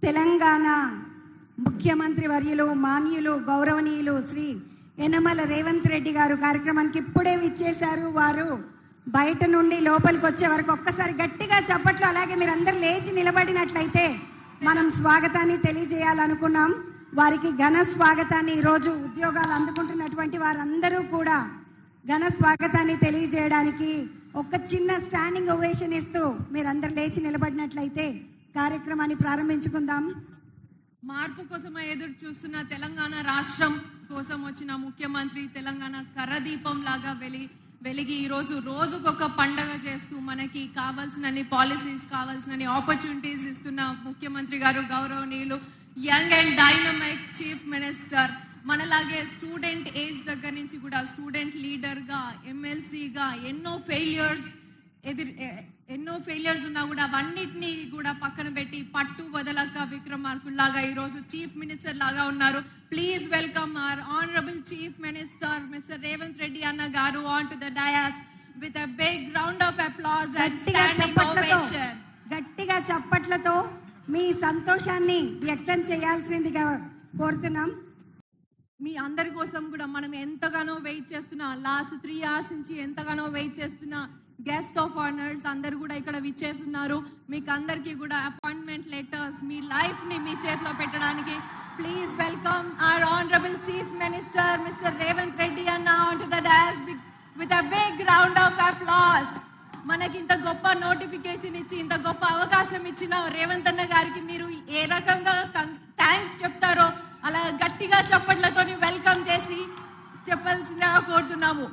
తెలంగాణ ముఖ్యమంత్రి వర్యులు మాన్యులు గౌరవనీయులు శ్రీ యనమల రేవంత్ రెడ్డి గారు కార్యక్రమానికి ఇప్పుడే విచ్చేశారు. వారు బయట నుండి లోపలికి వచ్చే వరకు ఒక్కసారి గట్టిగా చప్పట్లు, అలాగే మీరందరూ లేచి నిలబడినట్లయితే మనం స్వాగతాన్ని తెలియజేయాలనుకున్నాం. వారికి ఘన స్వాగతాన్ని ఈరోజు ఉద్యోగాలు అందుకుంటున్నటువంటి వారందరూ కూడా ఘన స్వాగతాన్ని తెలియజేయడానికి ఒక చిన్న స్టాండింగ్ ఓవేషన్ ఇస్తూ మీరందరూ లేచి నిలబడినట్లయితే కార్యక్రమాన్ని ప్రారంభించుకుందాం. మార్పు కోసం ఎదురు చూస్తున్న తెలంగాణ రాష్ట్రం కోసం వచ్చిన ముఖ్యమంత్రి తెలంగాణ కర్రదీపం లాగా వెలిగి ఈరోజు రోజుకొక పండగ చేస్తూ మనకి కావాల్సినన్ని పాలసీస్, కావాల్సినన్ని ఆపర్చునిటీస్ ఇస్తున్న ముఖ్యమంత్రి గారు గౌరవనీయులు young and dynamic chief minister. మనలాగే స్టూడెంట్ ఏజ్ దగ్గర నుంచి కూడా స్టూడెంట్ లీడర్గా, ఎమ్మెల్సీగా ఎన్నో ఫెయిలియర్స్ ఉన్నా కూడా అవన్నిటినీ కూడా పక్కన పెట్టి పట్టు వదలక విక్రమార్కుల్లాగా ఈరోజు చీఫ్ మినిస్టర్ లాగా ఉన్నారు. Please welcome our honourable chief minister mister Revanth Reddy అన్న గారు on to the dais with a big round of applause and standing ovation. గట్టిగా చప్పట్లతో మీ సంతోషాన్ని వ్యక్తం చేయాల్సిందిగా కోరుతున్నాం. మీ అందరి కోసం కూడా మనం ఎంతగానో వెయిట్ చేస్తున్నా, లాస్ట్ 3 hours నుంచి ఎంతగానో వెయిట్ చేస్తున్న గెస్ట్ ఆఫ్ ఆనర్స్ అందరు కూడా ఇక్కడ విచ్చేస్తున్నారు. మీకు అందరికీ కూడా అపాయింట్మెంట్ లెటర్స్, మీ లైఫ్ ని మీ చేతిలో పెట్టడానికి please welcome our honourable chief minister mister Revanth Reddy అన్న on to the dais with a big round of applause. మనకి ఇంత గొప్ప నోటిఫికేషన్ ఇచ్చి ఇంత గొప్ప అవకాశం ఇచ్చిన రేవంత్ అన్న గారికి మీరు ఏ రకంగా థ్యాంక్స్ చెప్తారో అలా గట్టిగా చప్పట్లతో వెల్కమ్ చేసి చెప్పాల్సిందిగా కోరుతున్నాము.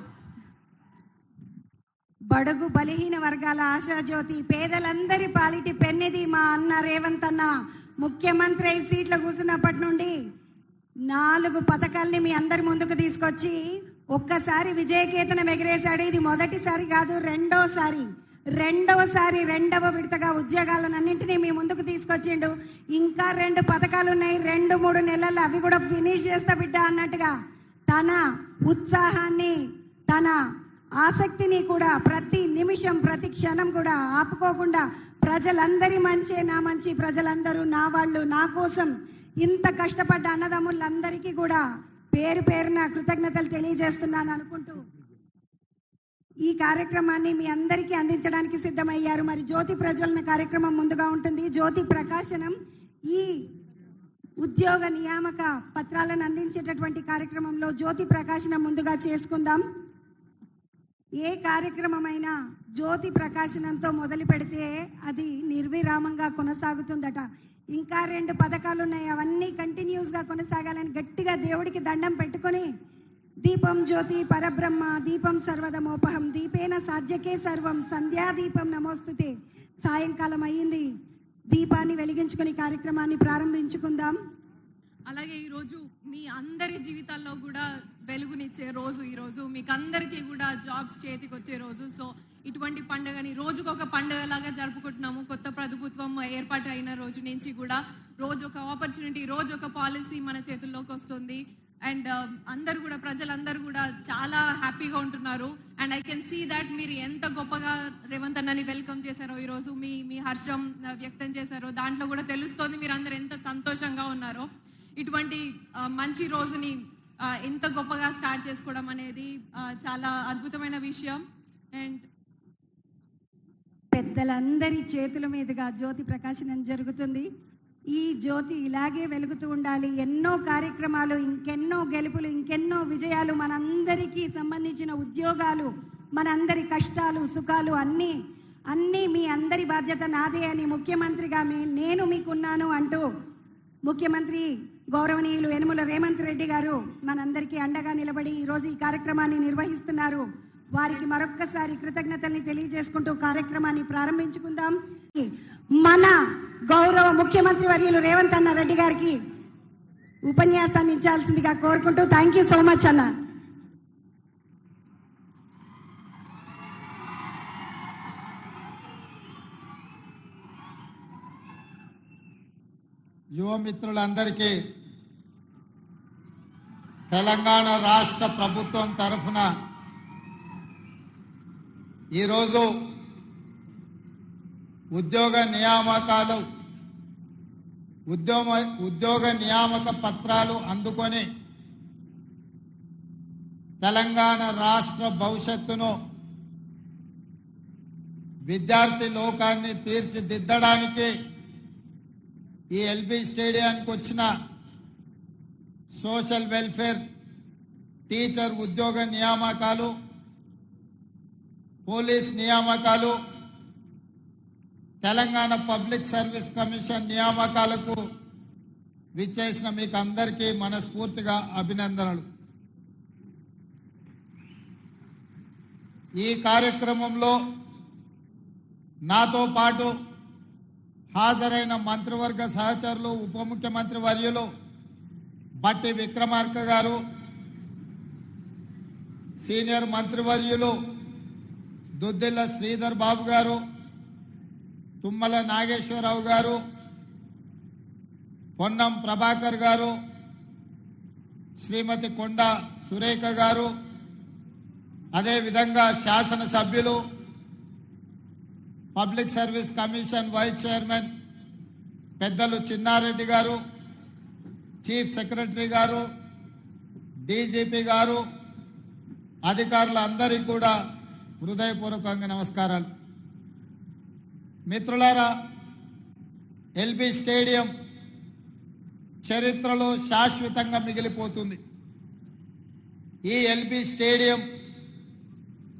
బడుగు బలహీన వర్గాల ఆశాజ్యోతి, పేదలందరి పాలిటి పెన్నిది మా అన్న రేవంత్ అన్న ముఖ్యమంత్రి 5 సీట్లు కూర్చున్నప్పటి నుండి 4 పథకాల్ని మీ అందరి ముందుకు తీసుకొచ్చి ఒక్కసారి విజయకేతనం ఎగిరేశాడు. ఇది మొదటిసారి కాదు, రెండవ విడతగా ఉద్యోగాలన్నింటినీ మీ ముందుకు తీసుకొచ్చిండు. ఇంకా 2 పథకాలు ఉన్నాయి, 2-3 నెలల్లో అవి కూడా ఫినిష్ చేస్తా బిడ్డ అన్నట్టుగా తన ఉత్సాహాన్ని, తన ఆసక్తిని కూడా ప్రతి నిమిషం ప్రతి క్షణం కూడా ఆపుకోకుండా ప్రజలందరి మంచే నా మంచి, ప్రజలందరూ నా వాళ్ళు, నా కోసం ఇంత కష్టపడ్డ అన్నదమ్ములందరికీ కూడా పేరు పేరున కృతజ్ఞతలు తెలియజేస్తున్నాను అనుకుంటూ ఈ కార్యక్రమాన్ని మీ అందరికీ అందించడానికి సిద్ధమయ్యారు. మరి జ్యోతి ప్రజ్వలన కార్యక్రమం ముందుగా ఉంటుంది. జ్యోతి ప్రకాశనం ఈ ఉద్యోగ నియామక పత్రాలను అందించేటటువంటి కార్యక్రమంలో జ్యోతి ప్రకాశనం ముందుగా చేసుకుందాం. ఏ కార్యక్రమమైనా జ్యోతి ప్రకాశనంతో మొదలు పెడితే అది నిర్విరామంగా కొనసాగుతుందట. ఇంకా 2 పథకాలు ఉన్నాయి, అవన్నీ కంటిన్యూస్గా కొనసాగాలని గట్టిగా దేవుడికి దండం పెట్టుకొని దీపం జ్యోతి పరబ్రహ్మ దీపం సర్వదమోపహం దీపేన సాధ్యకే సర్వం సంధ్యాదీపం నమోస్తుతే. సాయంకాలం అయ్యింది, దీపాన్ని వెలిగించుకొని కార్యక్రమాన్ని ప్రారంభించుకుందాం. అలాగే ఈరోజు మీ అందరి జీవితాల్లో కూడా వెలుగునిచ్చే రోజు ఈరోజు, మీకు అందరికీ కూడా జాబ్స్ చేతికి వచ్చే రోజు. సో ఇటువంటి పండుగని రోజుకొక పండుగలాగా జరుపుకుంటున్నాము. కొత్త ప్రభుత్వం ఏర్పాటు అయిన రోజు నుంచి కూడా రోజు ఒక ఆపర్చునిటీ, రోజు ఒక పాలసీ మన చేతుల్లోకి వస్తుంది. అండ్ అందరు కూడా ప్రజలందరూ కూడా చాలా హ్యాపీగా ఉంటున్నారు. And I can see that మీరు ఎంత గొప్పగా రేవంత్ అన్నని వెల్కమ్ చేశారో, ఈరోజు మీ హర్షం వ్యక్తం చేశారో దాంట్లో కూడా తెలుస్తోంది మీరు అందరు ఎంత సంతోషంగా ఉన్నారో. ఇటువంటి మంచి రోజుని ఎంత గొప్పగా స్టార్ట్ చేసుకోవడం అనేది చాలా అద్భుతమైన విషయం. అండ్ పెద్దలందరి చేతుల మీదుగా జ్యోతి ప్రకాశనం జరుగుతుంది. ఈ జ్యోతి ఇలాగే వెలుగుతూ ఉండాలి. ఎన్నో కార్యక్రమాలు, ఇంకెన్నో గెలుపులు, ఇంకెన్నో విజయాలు, మనందరికీ సంబంధించిన ఉద్యోగాలు, మనందరి కష్టాలు సుఖాలు అన్నీ మీ అందరి బాధ్యత నాదే అని ముఖ్యమంత్రిగా నేను మీకున్నాను అంటూ ముఖ్యమంత్రి గౌరవనీయులు యనమల రేవంత్ రెడ్డి గారు మనందరికీ అండగా నిలబడి ఈరోజు ఈ కార్యక్రమాన్ని నిర్వహిస్తున్నారు. వారికి మరొక్కసారి కృతజ్ఞతల్ని తెలియజేసుకుంటూ కార్యక్రమాన్ని ప్రారంభించుకుందాం. మన గౌరవ ముఖ్యమంత్రి వర్యులు రేవంత్ అన్న రెడ్డి గారికి ఉపన్యాసాన్ని ఇచ్చాల్సిందిగా కోరుకుంటూ థ్యాంక్ యూ సో మచ్ అన్న. యువ మిత్రులందరికీ తెలంగాణ రాష్ట్ర ప్రభుత్వం తరఫున ఈరోజు ఉద్యోగ నియామకాలు ఉద్యోగ నియామక పత్రాలు అందుకొని తెలంగాణ రాష్ట్ర భవిష్యత్తును విద్యార్థి లోకాన్ని తీర్చిదిద్దడానికి ఈ ఎల్బీ స్టేడియానికి వచ్చిన సోషల్ వెల్ఫేర్ టీచర్ ఉద్యోగ నియామకాలు, పోలీస్ నియామకాలు, తెలంగాణ పబ్లిక్ సర్వీస్ కమిషన్ నియామకాలకు విచ్చేసిన మీకు అందరికీ మనస్ఫూర్తిగా అభినందనలు. ఈ కార్యక్రమంలో నాతో పాటు హాజరైన మంత్రివర్గ సహచరులు, ఉప ముఖ్యమంత్రి వర్యులు బట్టి విక్రమార్క గారు, సీనియర్ మంత్రివర్యులు దుద్దిల్ల శ్రీధర్ బాబు గారు, తుమ్మల నాగేశ్వరరావు గారు, పొన్నం ప్రభాకర్ గారు, శ్రీమతి కొండ సురేఖ గారు, అదేవిధంగా శాసనసభ్యులు, public service commission vice chairman పెద్దలు చిన్నారెడ్డి గారు, చీఫ్ సెక్రటరీ గారు, డీజీపీ గారు, అధికారులందరికీ కూడా హృదయపూర్వకంగా నమస్కారాలు. మిత్రులారా, ఎల్బీ స్టేడియం చరిత్రలో శాశ్వతంగా మిగిలిపోతుంది. ఈ ఎల్బీ స్టేడియం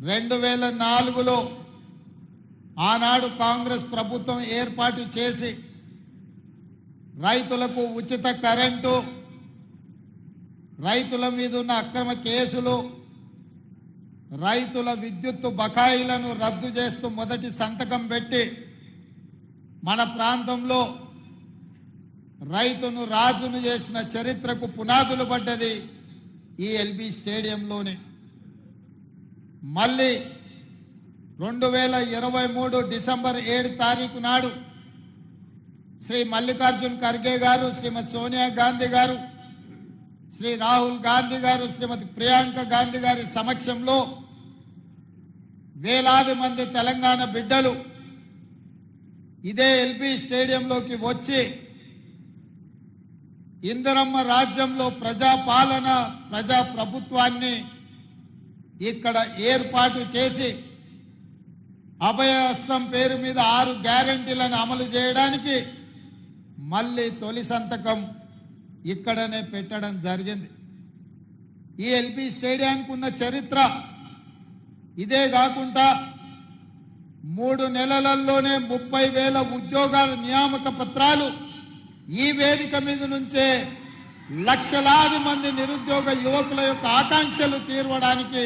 2004లో ఆనాడు కాంగ్రెస్ ప్రభుత్వం ఏర్పాటు చేసి రైతులకు ఉచిత కరెంటు, రైతుల మీద ఉన్న అక్రమ కేసులు, రైతుల విద్యుత్తు బకాయిలను రద్దు చేస్తూ మొదటి సంతకం పెట్టి మన ప్రాంతంలో రైతును రాజును చేసిన చరిత్రకు పునాదులు పడ్డది ఈ ఎల్బీ స్టేడియంలోనే. మళ్ళీ 2023 డిసెంబర్ 7 తారీఖు నాడు శ్రీ మల్లికార్జున్ ఖర్గే గారు, శ్రీమతి సోనియా గాంధీ గారు, శ్రీ రాహుల్ గాంధీ గారు, శ్రీమతి ప్రియాంక గాంధీ గారి సమక్షంలో వేలాది మంది తెలంగాణ బిడ్డలు ఇదే ఎల్బీ స్టేడియంలోకి వచ్చి ఇందిరమ్మ రాజ్యంలో ప్రజాపాలన, ప్రజాప్రభుత్వాన్ని ఇక్కడ ఏర్పాటు చేసి అభయహస్తం పేరు మీద 6 గ్యారెంటీలను అమలు చేయడానికి మళ్ళీ తొలి సంతకం ఇక్కడనే పెట్టడం జరిగింది. ఈ ఎల్బీ స్టేడియానికి ఉన్న చరిత్ర ఇదే కాకుండా 3 నెలలలోనే 30,000 ఉద్యోగాల నియామక పత్రాలు ఈ వేదిక మీద నుంచే లక్షలాది మంది నిరుద్యోగ యువకుల యొక్క ఆకాంక్షలు తీర్చడానికి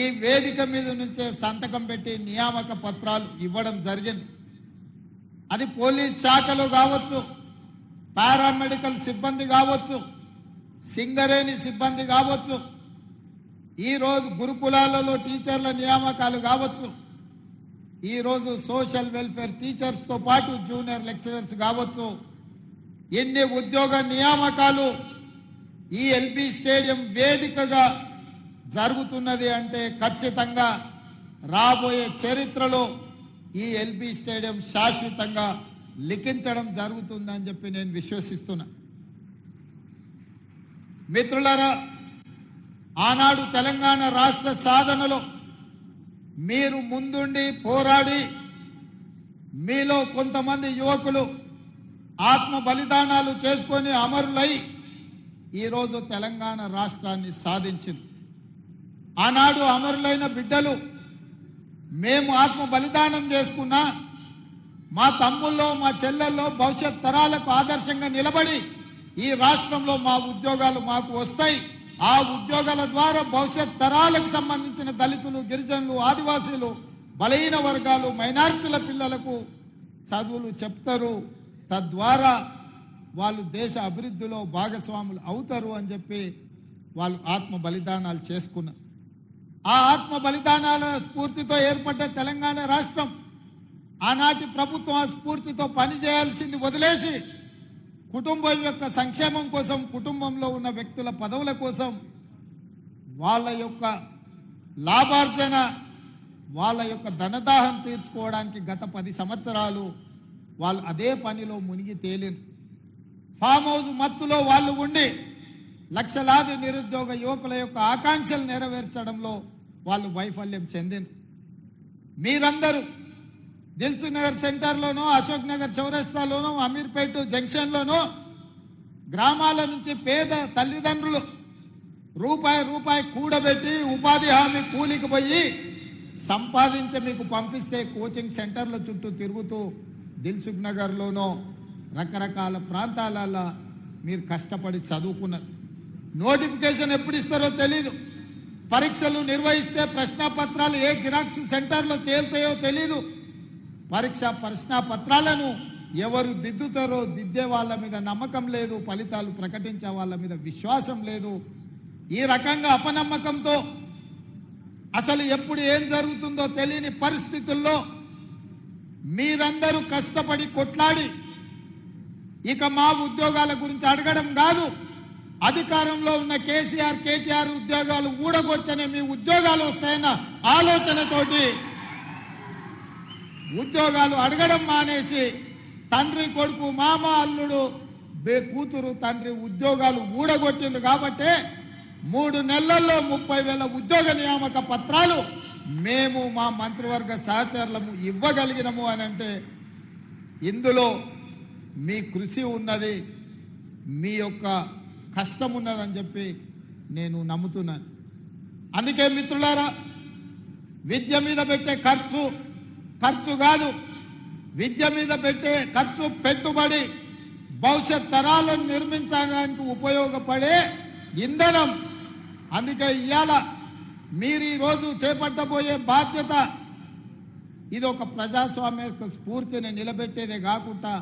ఈ వేదిక మీద నుంచే సంతకం పెట్టి నియామక పత్రాలు ఇవ్వడం జరిగింది. అది పోలీస్ శాఖలు కావచ్చు, పారామెడికల్ సిబ్బంది కావచ్చు, సింగరేణి సిబ్బంది కావచ్చు, ఈరోజు గురుకులాలలో టీచర్ల నియామకాలు కావచ్చు, ఈరోజు సోషల్ వెల్ఫేర్ టీచర్స్తో పాటు జూనియర్ లెక్చరర్స్ కావచ్చు. ఎన్ని ఉద్యోగ నియామకాలు ఈ ఎల్బీ స్టేడియం వేదికగా జరుగుతున్నది అంటే ఖచ్చితంగా రాబోయే చరిత్రలో ఈ ఎల్బీ స్టేడియం శాశ్వతంగా లిఖించడం జరుగుతుందని చెప్పి నేను విశ్వసిస్తున్నా. మిత్రులారా, ఆనాడు తెలంగాణ రాష్ట్ర సాధనలో మీరు ముందుండి పోరాడి మీలో కొంతమంది యువకులు ఆత్మ బలిదానాలు చేసుకొని అమరులై ఈరోజు తెలంగాణ రాష్ట్రాన్ని సాధించింది. ఆనాడు అమరులైన బిడ్డలు మేము ఆత్మ బలిదానం చేసుకున్నా మా తమ్ముల్లో, మా చెల్లెల్లో భవిష్యత్ తరాలకు ఆదర్శంగా నిలబడి ఈ రాష్ట్రంలో మా ఉద్యోగాలు మాకు వస్తాయి, ఆ ఉద్యోగాల ద్వారా భవిష్యత్ తరాలకు సంబంధించిన దళితులు, గిరిజనులు, ఆదివాసీలు, బలహీన వర్గాలు, మైనారిటీల పిల్లలకు చదువులు చెప్తారు, తద్వారా వాళ్ళు దేశ అభివృద్ధిలో భాగస్వాములు అవుతారు అని చెప్పి వాళ్ళు ఆత్మ బలిదానాలు చేసుకున్నారు. ఆ ఆత్మ బలిదానాల స్ఫూర్తితో ఏర్పడ్డ తెలంగాణ రాష్ట్రం ఆనాటి ప్రభుత్వం ఆ స్ఫూర్తితో పనిచేయాల్సింది వదిలేసి కుటుంబం యొక్క సంక్షేమం కోసం, కుటుంబంలో ఉన్న వ్యక్తుల పదవుల కోసం, వాళ్ళ యొక్క లాభార్జన, వాళ్ళ యొక్క ధనదాహం తీర్చుకోవడానికి గత 10 సంవత్సరాలు వాళ్ళు అదే పనిలో మునిగి తేలిరు. ఫామ్ హౌస్ మత్తులో వాళ్ళు ఉండి లక్షలాది నిరుద్యోగ యువకుల యొక్క ఆకాంక్షలు నెరవేర్చడంలో వాళ్ళు వైఫల్యం చెందిన. మీరందరూ దిల్సుఖ్ నగర్ సెంటర్లోనో, అశోక్ నగర్ చౌరస్తాలోనో, అమీర్పేట జంక్షన్లోనో గ్రామాల నుంచి పేద తల్లిదండ్రులు రూపాయి కూడబెట్టి ఉపాధి హామీ కూలికి పోయి సంపాదించి మీకు పంపిస్తే కోచింగ్ సెంటర్ల చుట్టూ తిరుగుతూ దిల్సుఖ్ నగర్లోనో రకరకాల ప్రాంతాలలో మీరు కష్టపడి చదువుకున్నారు. నోటిఫికేషన్ ఎప్పుడు ఇస్తారో తెలీదు. పరీక్షలు నిర్వహిస్తే ప్రశ్నాపత్రాలు ఏ జిరాక్స్ సెంటర్లో తేలుతాయో తెలీదు. ప్రశ్నాపత్రాలను ఎవరు దిద్దుతారో దిద్దే వాళ్ళ మీద నమ్మకం లేదు, ఫలితాలు ప్రకటించే వాళ్ళ మీద విశ్వాసం లేదు. ఈ రకంగా అపనమ్మకంతో అసలు ఎప్పుడు ఏం జరుగుతుందో తెలియని పరిస్థితుల్లో మీరందరూ కష్టపడి కొట్లాడి ఇక మా ఉద్యోగాల గురించి అడగడం కాదు, అధికారంలో ఉన్న కేటీఆర్ ఉద్యోగాలు ఊడగొడితేనే మీ ఉద్యోగాలు వస్తాయన్న ఆలోచనతోటి ఉద్యోగాలు అడగడం మానేసి తండ్రి కొడుకు, మామ అల్లుడు, కూతురు తండ్రి ఉద్యోగాలు ఊడగొట్టింది. కాబట్టి 3 నెలల్లో 30,000 ఉద్యోగ నియామక పత్రాలు మేము మా మంత్రివర్గ సహచరులము ఇవ్వగలిగినము అని అంటే ఇందులో మీ కృషి ఉన్నది, మీ యొక్క కష్టం ఉన్నదని చెప్పి నేను నమ్ముతున్నాను. అందుకే మిత్రులారా, విద్య మీద పెట్టే ఖర్చు కాదు, విద్య మీద పెట్టే ఖర్చు పెట్టుబడి భవిష్యత్ తరాలను నిర్మించడానికి ఉపయోగపడే ఇంధనం. అందుకే ఇవాళ మీరు ఈరోజు చేపట్టబోయే బాధ్యత ఇది ఒక ప్రజాస్వామ్య స్ఫూర్తిని నిలబెట్టేదే కాకుండా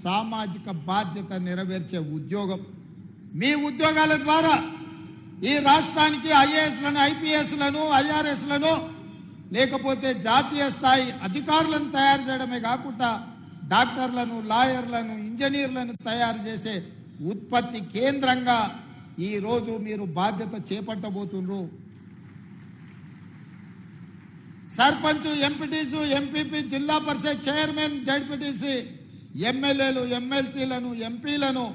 సామాజిక బాధ్యత నెరవేర్చే ఉద్యోగం. మీ ఉద్యోగాల ద్వారా ఈ రాష్ట్రానికి ఐఏఎస్లను, ఐపీఎస్లను, ఐఆర్ఎస్లను లేకపోతే జాతీయ స్థాయి అధికారులను తయారు చేయడమే కాకుండా డాక్టర్లను, లాయర్లను, ఇంజనీర్లను తయారు చేసే ఉత్పత్తి కేంద్రంగా ఈరోజు మీరు బాధ్యత చేపట్టబోతున్నారు. సర్పంచ్, ఎంపీటీసు, ఎంపీపీ, జిల్లా పరిషత్ చైర్మన్, జడ్పీటీసీ, ఎమ్మెల్యేలు, ఎమ్మెల్సీలను, ఎంపీలను,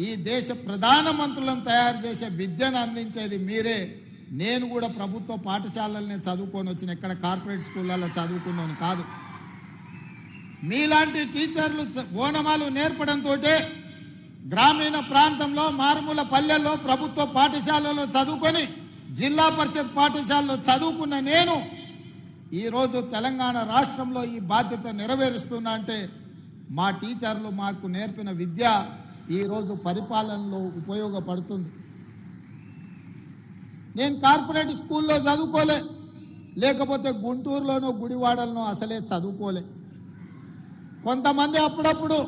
ఈ దేశ ప్రధానమంత్రులను తయారు చేసే విద్యను అందించేది మీరే. నేను కూడా ప్రభుత్వ పాఠశాలలనే చదువుకొని వచ్చిన, ఎక్కడ కార్పొరేట్ స్కూళ్ళల్లో చదువుకున్నాను కాదు. మీలాంటి టీచర్లు ఓనమాలు నేర్పడంతో గ్రామీణ ప్రాంతంలో, మారుమూల పల్లెల్లో ప్రభుత్వ పాఠశాలలో చదువుకొని జిల్లా పరిషత్ పాఠశాలలో చదువుకున్న నేను ఈరోజు తెలంగాణ రాష్ట్రంలో ఈ బాధ్యత నెరవేరుస్తున్నా అంటే మా టీచర్లు మాకు నేర్పిన విద్య ఈరోజు పరిపాలనలో ఉపయోగపడుతుంది. నేను కార్పొరేట్ స్కూల్లో చదువుకోలే, లేకపోతే గుంటూరులోనో గుడివాడలోనో అసలే చదువుకోలే. కొంతమంది అప్పుడప్పుడు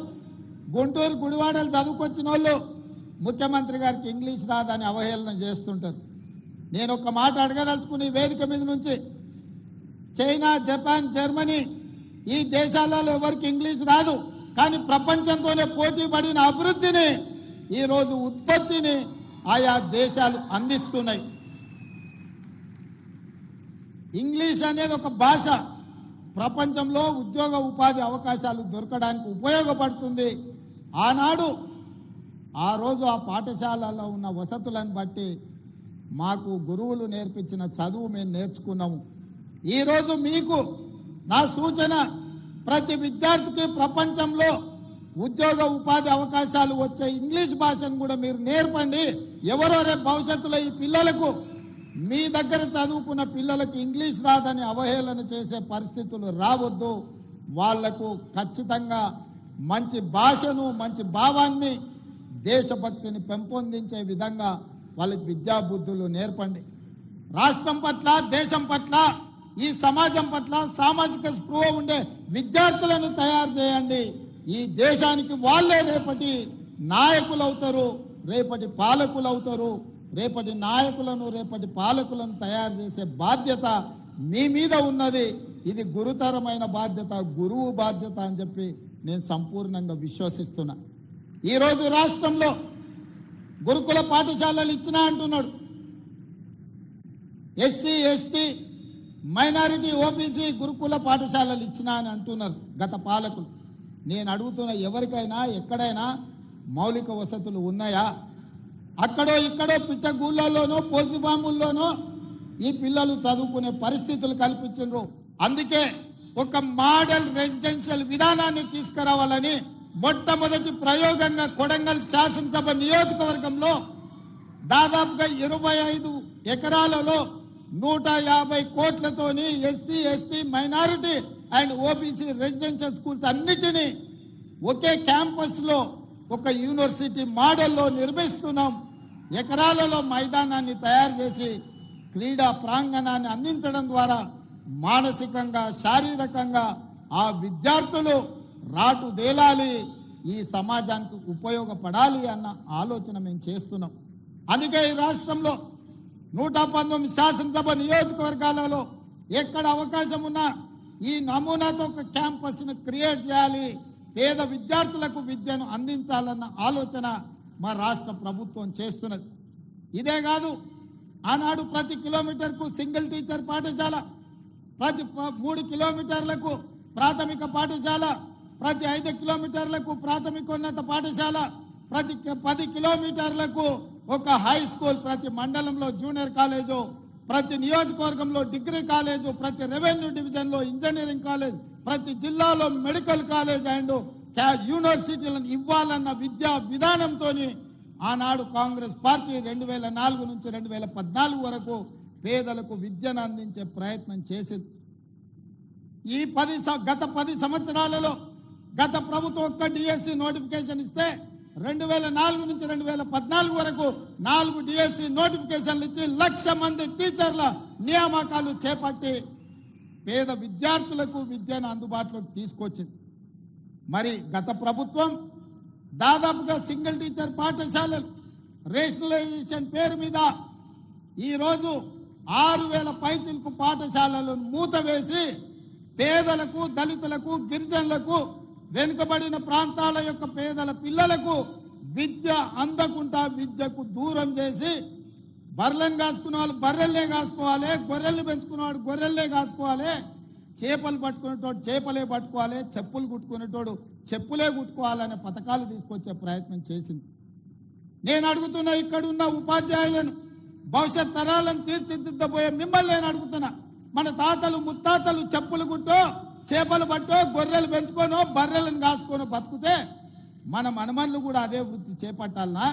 గుంటూరు, గుడివాడలు చదువుకొచ్చిన వాళ్ళు ముఖ్యమంత్రి గారికి ఇంగ్లీష్ రాదని అవహేళన చేస్తుంటారు. నేను ఒక మాట అడగదలుచుకుని వేదిక మీద నుంచి, చైనా, జపాన్, జర్మనీ ఈ దేశాలలో ఎవరికి ఇంగ్లీష్ రాదు, కానీ ప్రపంచంతోనే పోటీ పడిన అభివృద్ధిని, ఈరోజు ఉత్పత్తిని ఆయా దేశాలు అందిస్తున్నాయి. ఇంగ్లీష్ అనేది ఒక భాష ప్రపంచంలో ఉద్యోగ ఉపాధి అవకాశాలు దొరకడానికి ఉపయోగపడుతుంది. ఆనాడు ఆ రోజు ఆ పాఠశాలలో ఉన్న వసతులను బట్టి మాకు గురువులు నేర్పించిన చదువు మేము నేర్చుకున్నాము. ఈరోజు మీకు నా సూచన, ప్రతి విద్యార్థికి ప్రపంచంలో ఉద్యోగ ఉపాధి అవకాశాలు వచ్చే ఇంగ్లీష్ భాషను కూడా మీరు నేర్పండి. ఎవరో రేపు భవిష్యత్తులో ఈ పిల్లలకు, మీ దగ్గర చదువుకున్న పిల్లలకు ఇంగ్లీష్ రాదని అవహేళన చేసే పరిస్థితులు రావద్దు. వాళ్లకు ఖచ్చితంగా మంచి భాషను, మంచి భావాన్ని, దేశభక్తిని పెంపొందించే విధంగా వాళ్ళకి విద్యాబుద్ధులు నేర్పండి. రాష్ట్రం పట్ల, దేశం పట్ల, ఈ సమాజం పట్ల సామాజిక స్పృహ ఉండే విద్యార్థులను తయారు చేయండి. ఈ దేశానికి వాళ్ళే రేపటి నాయకులు అవుతారు, రేపటి పాలకులు అవుతారు. రేపటి నాయకులను, రేపటి పాలకులను తయారు చేసే బాధ్యత మీ మీద ఉన్నది. ఇది గురుతరమైన బాధ్యత, గురువు బాధ్యత అని చెప్పి నేను సంపూర్ణంగా విశ్వసిస్తున్నా. ఈరోజు రాష్ట్రంలో గురుకుల పాఠశాలలు ఇచ్చినా అంటున్నాడు. ఎస్సీ, ఎస్టీ, మైనారిటీ, ఓబీసీ గురుకుల పాఠశాలలు ఇచ్చినా అని అంటున్నారు గత పాలకులు. నేను అడుగుతున్న ఎవరికైనా ఎక్కడైనా మౌలిక వసతులు ఉన్నాయా? అక్కడో ఇక్కడో పిట్టగూళ్ళలోనో పోల్ట్రీ ఫాముల్లోనో ఈ పిల్లలు చదువుకునే పరిస్థితులు కల్పించారు. అందుకే ఒక మోడల్ రెసిడెన్షియల్ విధానాన్ని తీసుకురావాలని మొట్టమొదటి ప్రయోగంగా కొడంగల్ శాసనసభ నియోజకవర్గంలో దాదాపుగా 25 ఎకరాలలో 150 కోట్లతోని SC ST minority and OBC residential schools అన్నిటినీ ఒకే క్యాంపస్లో ఒక యూనివర్సిటీ మోడల్లో నిర్మిస్తున్నాం. ఎకరాలలో మైదానాన్ని తయారు చేసి క్రీడా ప్రాంగణాన్ని అందించడం ద్వారా మానసికంగా శారీరకంగా ఆ విద్యార్థులు రాటుదేలాలి, ఈ సమాజానికి ఉపయోగపడాలి అన్న ఆలోచన మేము చేస్తున్నాం. అందుకే ఈ రాష్ట్రంలో 119 శాసనసభ నియోజకవర్గాలలో ఎక్కడ అవకాశం ఉన్నా ఈ నమూనాతో ఒక క్యాంపస్ను క్రియేట్ చేయాలి, పేద విద్యార్థులకు విద్యను అందించాలన్న ఆలోచన మా రాష్ట్ర ప్రభుత్వం చేస్తున్నది. ఇదే కాదు, ఆనాడు ప్రతి కిలోమీటర్కు సింగిల్ టీచర్ పాఠశాల, ప్రతి 3 కిలోమీటర్లకు ప్రాథమిక పాఠశాల, ప్రతి 5 కిలోమీటర్లకు ప్రాథమికోన్నత పాఠశాల, ప్రతి 10 కిలోమీటర్లకు ఒక హై స్కూల్, ప్రతి మండలంలో జూనియర్ కాలేజు, ప్రతి నియోజకవర్గంలో డిగ్రీ కాలేజు, ప్రతి రెవెన్యూ డివిజన్లో ఇంజనీరింగ్ కాలేజ్, ప్రతి జిల్లాలో మెడికల్ కాలేజ్ అండ్ యూనివర్సిటీలను ఇవ్వాలన్న విద్యా విధానంతో ఆనాడు కాంగ్రెస్ పార్టీ 2004 నుంచి 2014 వరకు పేదలకు విద్యను అందించే ప్రయత్నం చేసింది. ఈ గత 10 సంవత్సరాలలో గత ప్రభుత్వం ఒక్క డిఎస్సి నోటిఫికేషన్ ఇస్తే 2004 నుంచి 2014 వరకు 4 డిఎస్సి నోటిఫికేషన్లు ఇచ్చి 1,00,000 మంది టీచర్ల నియామకాలు చేపట్టి పేద విద్యార్థులకు విద్యను అందుబాటులోకి తీసుకొచ్చింది. మరి గత ప్రభుత్వం దాదాపుగా సింగిల్ టీచర్ పాఠశాలలు రేషనలైజేషన్ పేరు మీద ఈరోజు 6,000 పైచిలకు పాఠశాలలను మూతవేసి పేదలకు, దళితులకు, గిరిజనులకు, వెనుకబడిన ప్రాంతాల యొక్క పేదల పిల్లలకు విద్య అందకుండా విద్యకు దూరం చేసి బర్రెలను కాసుకునే వాళ్ళు బర్రెల్నే కాసుకోవాలి, గొర్రెల్ని పెంచుకునేవాడు గొర్రెల్నే కాసుకోవాలి, చేపలు పట్టుకునేటోడు చేపలే పట్టుకోవాలి, చెప్పులు కుట్టుకునేటోడు చెప్పులే కుట్టుకోవాలనే పథకాలు తీసుకొచ్చే ప్రయత్నం చేసింది. నేను అడుగుతున్నా, ఇక్కడున్న ఉపాధ్యాయులను, భవిష్యత్ తరాలను తీర్చిదిద్దబోయే మిమ్మల్ని నేను అడుగుతున్నా, మన తాతలు ముత్తాతలు చెప్పులు కుట్టో, చేపలు పట్టో, గొర్రెలు పెంచుకోనో, బర్రెలను కాసుకోనో బతుకుతే మన మనమన్లు కూడా అదే వృత్తి చేపట్టాలనా?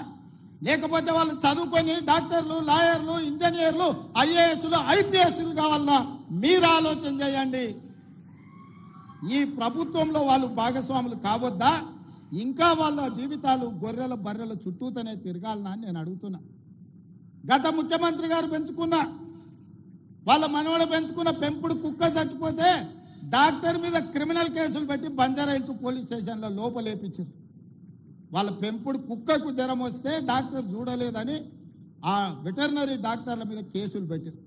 లేకపోతే వాళ్ళు చదువుకొని డాక్టర్లు, లాయర్లు, ఇంజనీర్లు, ఐఏఎస్లు, ఐపీఎస్లు కావాలన్నా? మీరు ఆలోచన చేయండి. ఈ ప్రభుత్వంలో వాళ్ళు భాగస్వాములు కావద్దా? ఇంకా వాళ్ళ జీవితాలు గొర్రెల బర్రెల చుట్టూతోనే తిరగాలనా అని నేను అడుగుతున్నా. గత ముఖ్యమంత్రి గారు పెంచుకున్న, వాళ్ళ మనవడు పెంచుకున్న పెంపుడు కుక్క చచ్చిపోతే డాక్టర్ మీద క్రిమినల్ కేసులు పెట్టి బంజారాహిల్స్ పోలీస్ స్టేషన్లో లోపలేపించారు. వాళ్ళ పెంపుడు కుక్కకు జ్వరం వస్తే డాక్టర్ చూడలేదని ఆ వెటర్నరీ డాక్టర్ల మీద కేసులు పెట్టారు.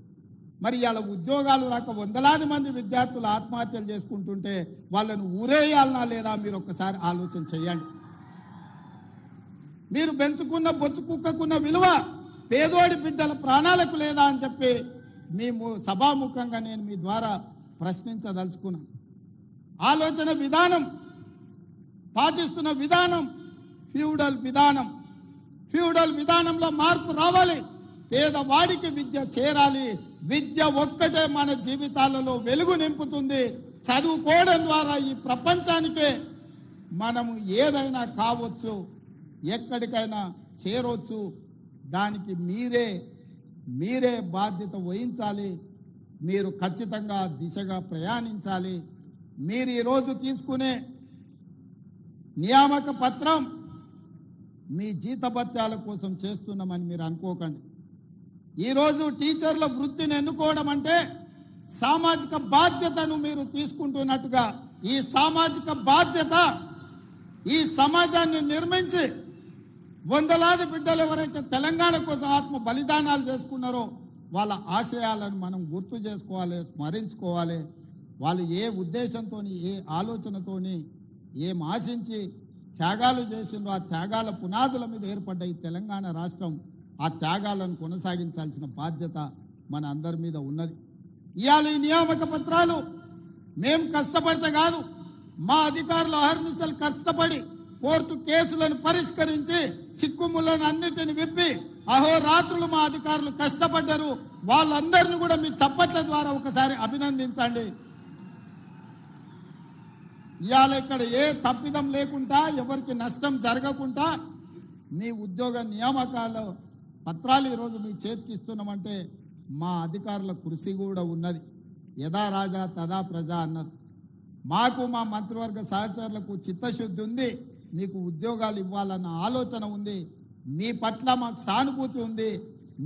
మరి వాళ్ళ ఉద్యోగాలు రాక వందలాది మంది విద్యార్థులు ఆత్మహత్యలు చేసుకుంటుంటే వాళ్ళను ఊరేయాలనా లేదా? మీరు ఒక్కసారి ఆలోచన చేయండి. మీరు పెంచుకున్న బొచ్చు కుక్కకున్న విలువ పేదోడి బిడ్డల ప్రాణాలకు లేదా అని చెప్పి మేము సభాముఖంగా నేను మీ ద్వారా ప్రశ్నించదలుచుకున్నాను. ఆలోచన విధానం, పాటిస్తున్న విధానం ఫ్యూడల్ విధానం. ఫ్యూడల్ విధానంలో మార్పు రావాలి. పేదవాడికి విద్య చేరాలి. విద్య ఒక్కటే మన జీవితాలలో వెలుగు నింపుతుంది. చదువుకోవడం ద్వారా ఈ ప్రపంచానికే మనము ఏదైనా కావచ్చు, ఎక్కడికైనా చేరవచ్చు. దానికి మీరే బాధ్యత వహించాలి. మీరు ఖచ్చితంగా దిశగా ప్రయాణించాలి. మీరు ఈరోజు తీసుకునే నియామక పత్రం మీ జీతభత్యాల కోసం చేస్తున్నామని మీరు అనుకోకండి. ఈరోజు టీచర్ల వృత్తిని ఎన్నుకోవడం అంటే సామాజిక బాధ్యతను మీరు తీసుకుంటున్నట్టుగా, ఈ సామాజిక బాధ్యత ఈ సమాజాన్ని నిర్మించి వందలాది బిడ్డలు ఎవరైతే తెలంగాణ కోసం ఆత్మ బలిదానాలు చేసుకున్నారో వాళ్ళ ఆశయాలను మనం గుర్తు చేసుకోవాలి, స్మరించుకోవాలి. వాళ్ళు ఏ ఉద్దేశంతో, ఏ ఆలోచనతోని, ఏం ఆశించి త్యాగాలు చేసిండ్రో ఆ త్యాగాల పునాదుల మీద ఏర్పడ్డ ఈ తెలంగాణ రాష్ట్రం ఆ త్యాగాలను కొనసాగించాల్సిన బాధ్యత మన అందరి మీద ఉన్నది. ఇవాళ ఈ నియామక పత్రాలు మేము కష్టపడితే కాదు, మా అధికారులు అహర్నిశలు కష్టపడి కోర్టు కేసులను పరిష్కరించి చిక్కుములను అన్నిటిని విప్పి అహోరాత్రులు మా అధికారులు కష్టపడ్డారు. వాళ్ళందరినీ కూడా మీ చప్పట్ల ద్వారా ఒకసారి అభినందించండి. ఇవాళ ఇక్కడ ఏ తప్పిదం లేకుండా ఎవరికి నష్టం జరగకుండా మీ ఉద్యోగ నియామకాల పత్రాలు ఈరోజు మీ చేతికి ఇస్తున్నామంటే మా అధికారుల కృషి కూడా ఉన్నది. యథా రాజా తదా ప్రజ అన్నారు. మాకు మా మంత్రివర్గ సహచరులకు చిత్తశుద్ధి ఉంది. మీకు ఉద్యోగాలు ఇవ్వాలన్న ఆలోచన ఉంది. మీ పట్ల మాకు సానుభూతి ఉంది.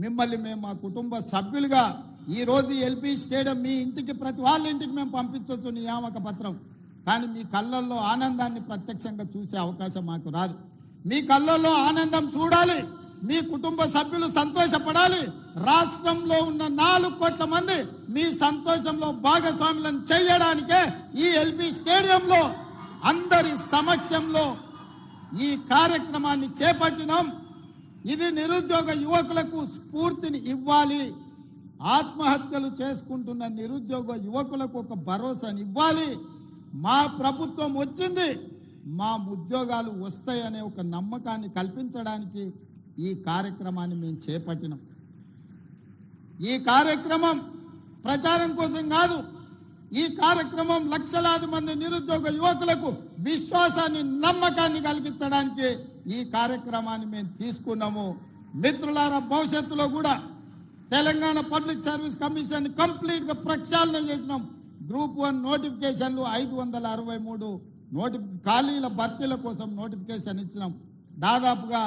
మిమ్మల్ని మేము మా కుటుంబ సభ్యులుగా ఈరోజు ఎల్పీ స్టేడియం మీ ఇంటికి ప్రతి వాళ్ళ ఇంటికి మేము పంపించవచ్చు నియామక పత్రం. కానీ మీ కళ్ళల్లో ఆనందాన్ని ప్రత్యక్షంగా చూసే అవకాశం మాకు రాదు. మీ కళ్ళల్లో ఆనందం చూడాలి. మీ కుటుంబ సభ్యులు సంతోషపడాలి. రాష్ట్రంలో ఉన్న 4 కోట్ల మంది మీ సంతోషంలో భాగస్వాములను చేయడానికే ఈ ఎల్బీ స్టేడియంలో అందరి సమక్షంలో ఈ కార్యక్రమాన్ని చేపట్టినాం. ఇది నిరుద్యోగ యువకులకు స్ఫూర్తిని ఇవ్వాలి. ఆత్మహత్యలు చేసుకుంటున్న నిరుద్యోగ యువకులకు ఒక భరోసాని ఇవ్వాలి. మా ప్రభుత్వం వచ్చింది, మా ఉద్యోగాలు వస్తాయనే ఒక నమ్మకాన్ని కల్పించడానికి ఈ కార్యక్రమాన్ని మేము చేపట్టినాం. ఈ కార్యక్రమం ప్రచారం కోసం కాదు. ఈ కార్యక్రమం లక్షలాది మంది నిరుద్యోగ యువకులకు విశ్వాసాన్ని, నమ్మకాన్ని కలిగించడానికి ఈ కార్యక్రమాన్ని మేము తీసుకున్నాము. మిత్రులారా, భవిష్యత్తులో కూడా తెలంగాణ పబ్లిక్ సర్వీస్ కమిషన్ కంప్లీట్గా ప్రక్షాళన చేసినాం. గ్రూప్ 1 నోటిఫికేషన్లు 563 ఖాళీల భర్తీల కోసం నోటిఫికేషన్ ఇచ్చినాం. దాదాపుగా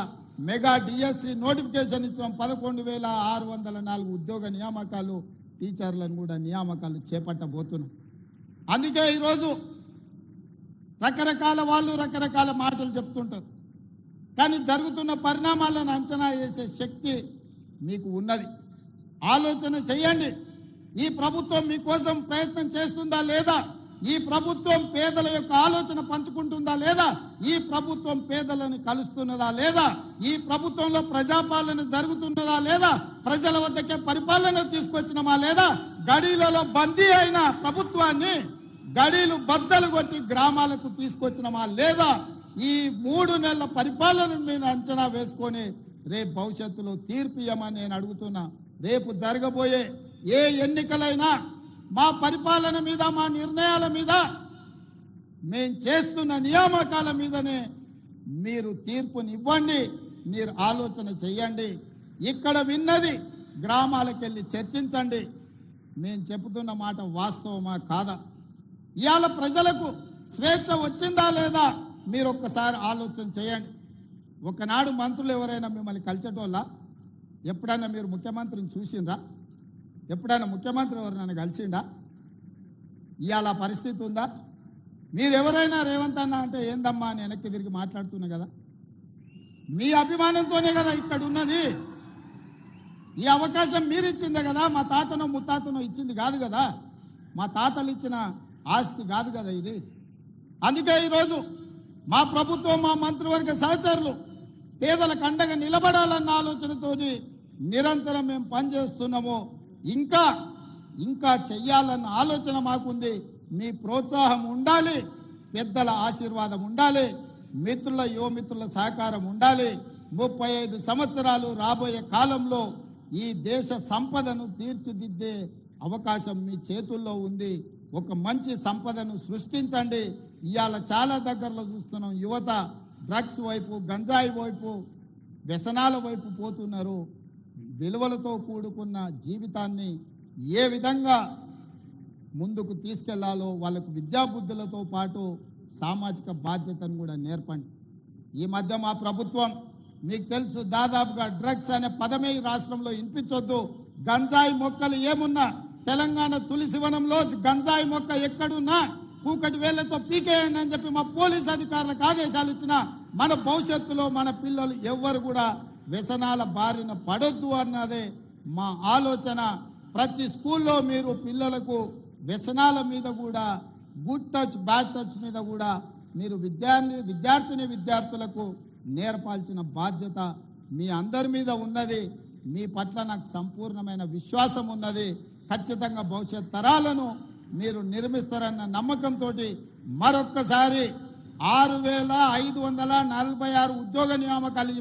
మెగా డిఎస్సి నోటిఫికేషన్ ఇచ్చినాం. 11,604 ఉద్యోగ నియామకాలు, టీచర్లను కూడా నియామకాలు చేపట్టబోతున్నాం. అందుకే ఈరోజు రకరకాల వాళ్ళు రకరకాల మాటలు చెప్తుంటారు. కానీ జరుగుతున్న పరిణామాలను అంచనా వేసే శక్తి మీకు ఉన్నది. ఆలోచన చేయండి. ఈ ప్రభుత్వం మీకోసం ప్రయత్నం చేస్తుందా లేదా? ఈ ప్రభుత్వం పేదల యొక్క ఆలోచన పంచుకుంటుందా లేదా? ఈ ప్రభుత్వం పేదలను కలుస్తున్నదా లేదా? ఈ ప్రభుత్వంలో ప్రజాపాలన జరుగుతున్నదా లేదా? ప్రజల వద్దకే పరిపాలన తీసుకొచ్చినమా లేదా? గడీలలో బందీ అయిన ప్రభుత్వాన్ని గడీలు బద్దలు కొట్టి గ్రామాలకు తీసుకొచ్చినమా లేదా? ఈ 3 నెలల పరిపాలనను నేను అంచనా వేసుకొని రేపు భవిష్యత్తులో తీర్పు ఇవ్వమని నేను అడుగుతున్నా. రేపు జరగబోయే ఏ ఎన్నికలైనా మా పరిపాలన మీద, మా నిర్ణయాల మీద, మేము చేస్తున్న నియామకాల మీదనే మీరు తీర్పునివ్వండి. మీరు ఆలోచన చేయండి. ఇక్కడ విన్నది గ్రామాలకు వెళ్ళి చర్చించండి. మేము చెబుతున్న మాట వాస్తవమా కాదా? ఇవాళ ప్రజలకు స్వేచ్ఛ వచ్చిందా లేదా? మీరు ఒక్కసారి ఆలోచన చేయండి. ఒకనాడు మంత్రులు ఎవరైనా మిమ్మల్ని కలిసేటోళ్ళ? ఎప్పుడైనా మీరు ముఖ్యమంత్రిని చూసిండ్రా? ఎప్పుడైనా ముఖ్యమంత్రి ఎవరైనా కలిసిండా? ఇవాళ పరిస్థితి ఉందా? మీరు ఎవరైనా రేవంత్ అన్న అంటే ఏందమ్మా అని వెనక్కి తిరిగి మాట్లాడుతున్నా కదా. మీ అభిమానంతోనే కదా ఇక్కడ ఉన్నది. ఈ అవకాశం మీరు ఇచ్చిందే కదా. మా తాతనో ముత్తాతనో ఇచ్చింది కాదు కదా. మా తాతలు ఇచ్చిన ఆస్తి కాదు కదా ఇది. అందుకే ఈరోజు మా ప్రభుత్వం, మా మంత్రివర్గ సహచరులు పేదలకు అండగా నిలబడాలన్న ఆలోచనతోటి నిరంతరం మేము పనిచేస్తున్నాము. ఇంకా చెయ్యాలన్న ఆలోచన మాకుంది. మీ ప్రోత్సాహం ఉండాలి, పెద్దల ఆశీర్వాదం ఉండాలి, మిత్రుల యువమిత్రుల సహకారం ఉండాలి. 35 సంవత్సరాలు రాబోయే కాలంలో ఈ దేశ సంపదను తీర్చిదిద్దే అవకాశం మీ చేతుల్లో ఉంది. ఒక మంచి సంపదను సృష్టించండి. ఇవాళ చాలా దగ్గరలో చూస్తున్నాం, యువత డ్రగ్స్ వైపు, గంజాయి వైపు, వ్యసనాల వైపు పోతున్నారు. విలువలతో కూడుకున్న జీవితాన్ని ఏ విధంగా ముందుకు తీసుకెళ్లాలో వాళ్ళకు విద్యాబుద్ధులతో పాటు సామాజిక బాధ్యతను కూడా నేర్పండి. ఈ మధ్య మా ప్రభుత్వం, మీకు తెలుసు, దాదాపుగా డ్రగ్స్ అనే పదమే ఈ రాష్ట్రంలో వినిపించొద్దు. గంజాయి మొక్కలు ఏమున్నా తెలంగాణ తులసివనంలో గంజాయి మొక్క ఎక్కడున్నా కూకటి వేళ్లతో పీకేయండి అని చెప్పి మా పోలీస్ అధికారులకు ఆదేశాలు ఇచ్చిన మన భవిష్యత్తులో మన పిల్లలు ఎవ్వరు కూడా వ్యసనాల బారిన పడొద్దు అన్నదే మా ఆలోచన. ప్రతి స్కూల్లో మీరు పిల్లలకు వ్యసనాల మీద కూడా, గుడ్ టచ్ బ్యాడ్ టచ్ మీద కూడా మీరు విద్యార్థులకు నేర్పాల్సిన బాధ్యత మీ అందరి మీద ఉన్నది. మీ పట్ల నాకు సంపూర్ణమైన విశ్వాసం ఉన్నది. ఖచ్చితంగా భవిష్యత్ తరాలను మీరు నిర్మిస్తారన్న నమ్మకంతో మరొక్కసారి 6,546 ఉద్యోగ నియామకాలు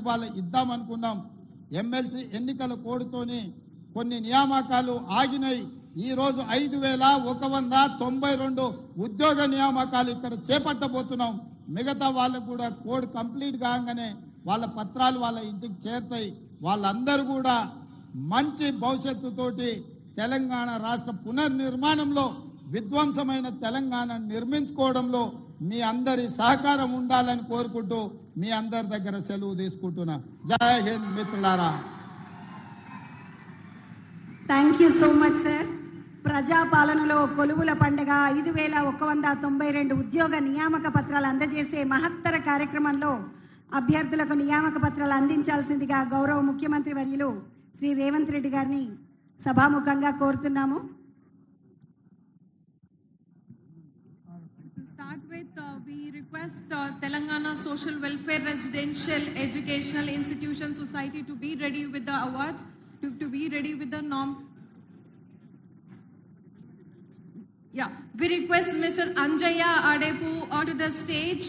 ఇద్దామనుకున్నాం. ఎమ్మెల్సీ ఎన్నికల కోడ్తోని కొన్ని నియామకాలు ఆగినాయి. ఈరోజు 5,192 ఉద్యోగ నియామకాలు ఇక్కడ చేపట్టబోతున్నాం. మిగతా వాళ్ళకు కూడా కోడ్ కంప్లీట్ కాగానే వాళ్ళ పత్రాలు వాళ్ళ ఇంటికి చేరుతాయి. వాళ్ళందరూ కూడా మంచి భవిష్యత్తుతోటి తెలంగాణ రాష్ట్ర పునర్నిర్మాణంలో విధ్వంసమైన తెలంగాణ నిర్మించుకోవడంలో మీ అందరి సహకారం ఉండాలని కోరుకుంటూ మీ అందరి దగ్గర సెలవు తీసుకుంటున్నా. జై హింద్ మిత్రులారా. Thank you so much sir. ప్రజాపాలనలో కొలువుల పండుగ 5,192 ఉద్యోగ నియామక పత్రాలు అందజేసే మహత్తర కార్యక్రమంలో అభ్యర్థులకు నియామక పత్రాలు అందించాల్సిందిగా గౌరవ ముఖ్యమంత్రి వర్యులు శ్రీ రేవంత్ రెడ్డి గారిని సభాముఖంగా కోరుతున్నాము. We request Telangana Social Welfare Residential Educational Institution Society to be ready with the awards, to be ready with the norm. Yeah, we request Mr. Anjaya Adepu onto the stage.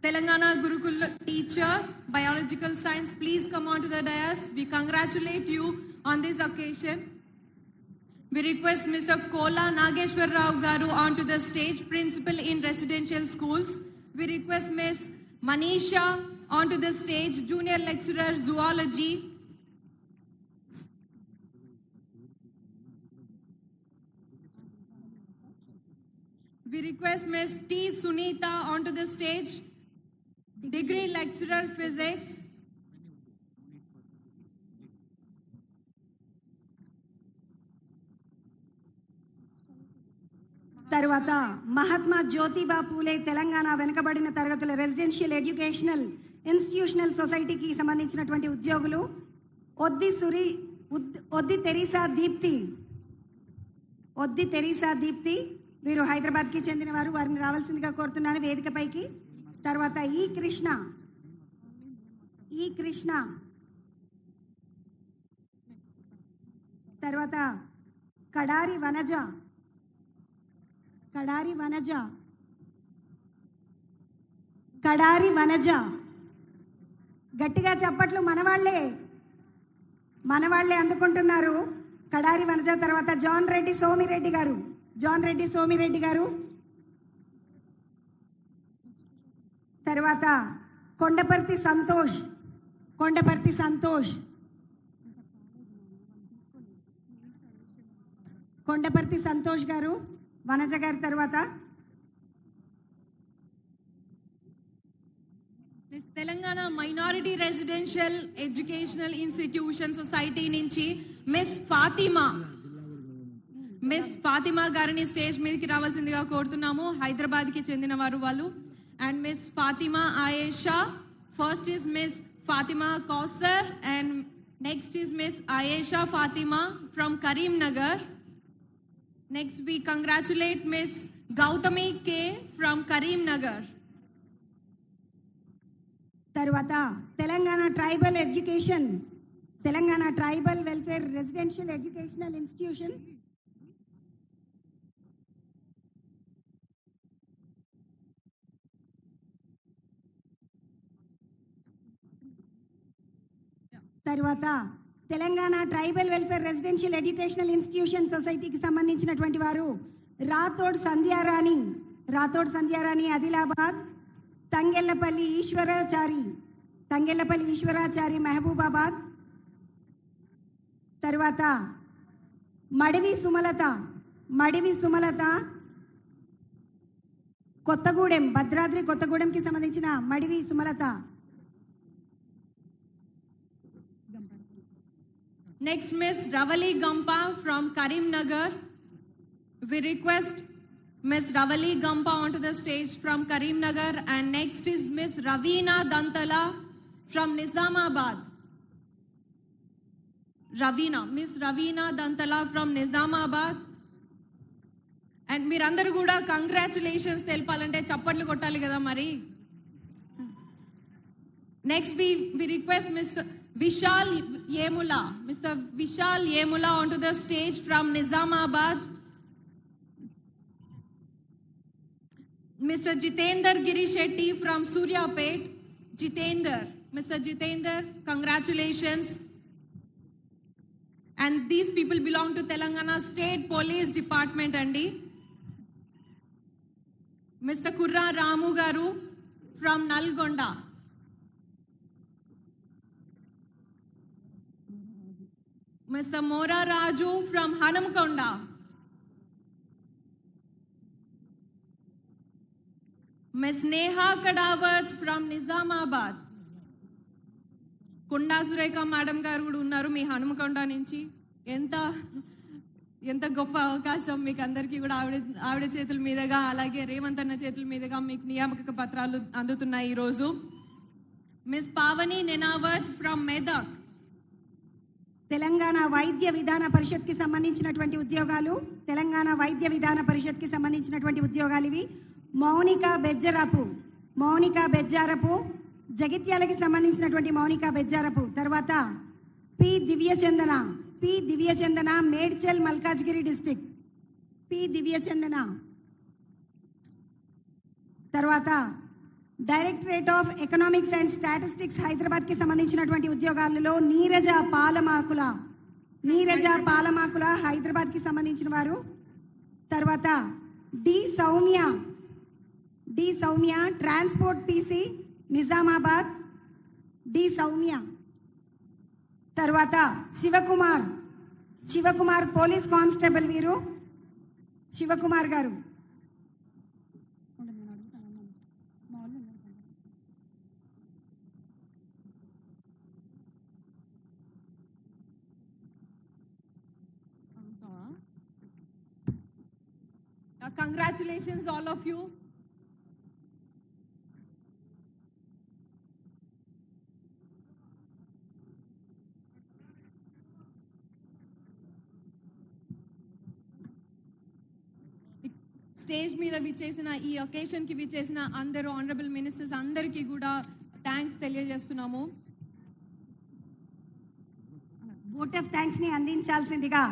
Telangana Gurukul teacher, biological science, please come onto the dais. We congratulate you on this occasion. We request Mr. Kola Nageshwar Rao Garu onto the stage, principal in residential schools. We request Ms. Manisha onto the stage, junior lecturer zoology. We request Ms. T. Sunita onto the stage, degree lecturer physics. తరువాత మహాత్మా జ్యోతిబా పూలే తెలంగాణ వెనుకబడిన తరగతుల residential educational institutional సొసైటీకి సంబంధించినటువంటి ఉద్యోగులు ఒద్ది Teresa Deepti వీరు హైదరాబాద్కి చెందిన వారు. వారిని రావాల్సిందిగా కోరుతున్నాను వేదికపైకి. తర్వాత ఈ కృష్ణ తర్వాత కడారి వనజ గట్టిగా చప్పట్లు మనవాళ్లే అందుకుంటున్నారు. కడారి వనజ తర్వాత జాన్ రెడ్డి సోమిరెడ్డి గారు తర్వాత కొండపర్తి సంతోష్ గారు వనజ గారి తర్వాత Telangana minority residential educational institution society నుంచి మిస్ ఫాతిమా గారిని స్టేజ్ మీదకి రావాల్సిందిగా కోరుతున్నాము. హైదరాబాద్ కి చెందిన వారు వాళ్ళు. And miss Fatima Ayesha. First is miss Fatima Kausar and next is miss Ayesha Fatima from Karimnagar. Next, we congratulate Miss Gautami K from Karimnagar. తర్వాత Telangana tribal welfare residential educational institution తర్వాత Telangana tribal welfare residential educational institution సొసైటీకి సంబంధించినటువంటి వారు రాథోడ్ సంధ్యారాణి ఆదిలాబాద్. తంగెళ్లపల్లి ఈశ్వరాచారి మహబూబాబాద్. తర్వాత మడివి సుమలత కొత్తగూడెం, భద్రాద్రి కొత్తగూడెంకి సంబంధించిన Madivi Sumalatha. Next, Miss Ravali Gampa from Karimnagar. We request Miss Ravali Gampa onto the stage from Karimnagar. And next is Miss Ravina Dantala from Nizamabad. Miss Ravina Dantala from Nizamabad. And మీరందరూ కూడా congratulations తెలపాలంటే చప్పట్లు కొట్టాలి కదా మరి. Next, we request Mr. Vishal Yemula onto the stage from Nizamabad. Mr. Jitender Giri Shetty from Suryapet. Jitender, Mr. Jitender, congratulations. And these people belong to Telangana State Police Department andi. Mr. Kurra Ramu garu from Nalgonda. Mr. Mora Raju from Hanamkonda. Ms. Neha Kadawat from Nizamabad. Konda Surekha madam గారు కూడా ఉన్నారు మీ హనుమకొండ నుంచి. ఎంత గొప్ప అవకాశం మీకు అందరికీ కూడా ఆవిడ చేతుల మీదుగా అలాగే రేవంత్ అన్న చేతుల మీదుగా మీకు నియామక పత్రాలు అందుతున్నాయి ఈరోజు. Miss Pavani Nenavath from Medak. తెలంగాణ వైద్య విధాన పరిషత్కి సంబంధించినటువంటి ఉద్యోగాలు, తెలంగాణ వైద్య విధాన పరిషత్కి సంబంధించినటువంటి ఉద్యోగాలు ఇవి. మౌనిక బెజ్జారపు జగిత్యాలకి సంబంధించినటువంటి మౌనిక బెజ్జారపు. తర్వాత P Divyachandana Medchal Malkajgiri district. P Divyachandana. తర్వాత directorate of economics and statistics హైదరాబాద్కి సంబంధించినటువంటి ఉద్యోగాలలో నీరజ పాలమాకుల హైదరాబాద్కి సంబంధించిన వారు. తర్వాత D Soumya transport PC Nizamabad. D Soumya. తర్వాత శివకుమార్ పోలీస్ కానిస్టేబుల్ వీరు. శివకుమార్ గారు. Congratulations all of you. Stage మీద విచ్చేసిన ఈ ఒకేషన్కి విచ్చేసిన అందరూ ఆనరబుల్ మినిస్టర్స్ అందరికీ కూడా థ్యాంక్స్ తెలియజేస్తున్నాము. ఓట్ ఆఫ్ థ్యాంక్స్ని అందించాల్సిందిగా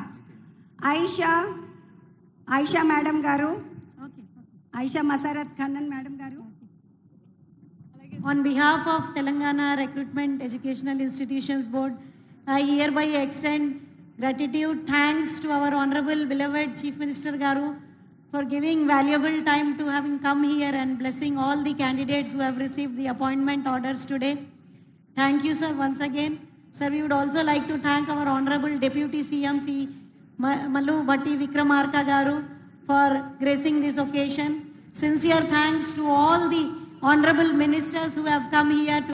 ఆయిషా మేడం గారు, ఆయిషా మసారత్ ఖన్నన్ మేడం గారు. On behalf of Telangana Recruitment Educational Institutions Board, I hereby extend gratitude, thanks to our Honorable beloved Chief Minister Garu for giving valuable time to having come here and blessing all the candidates who have received the appointment orders today. Thank you, sir, once again. Sir, we would also like to thank our Honorable Deputy CM Mallu Bhatti Vikramarka Garu for gracing this occasion. Sincere thanks to all the honorable ministers who have come here to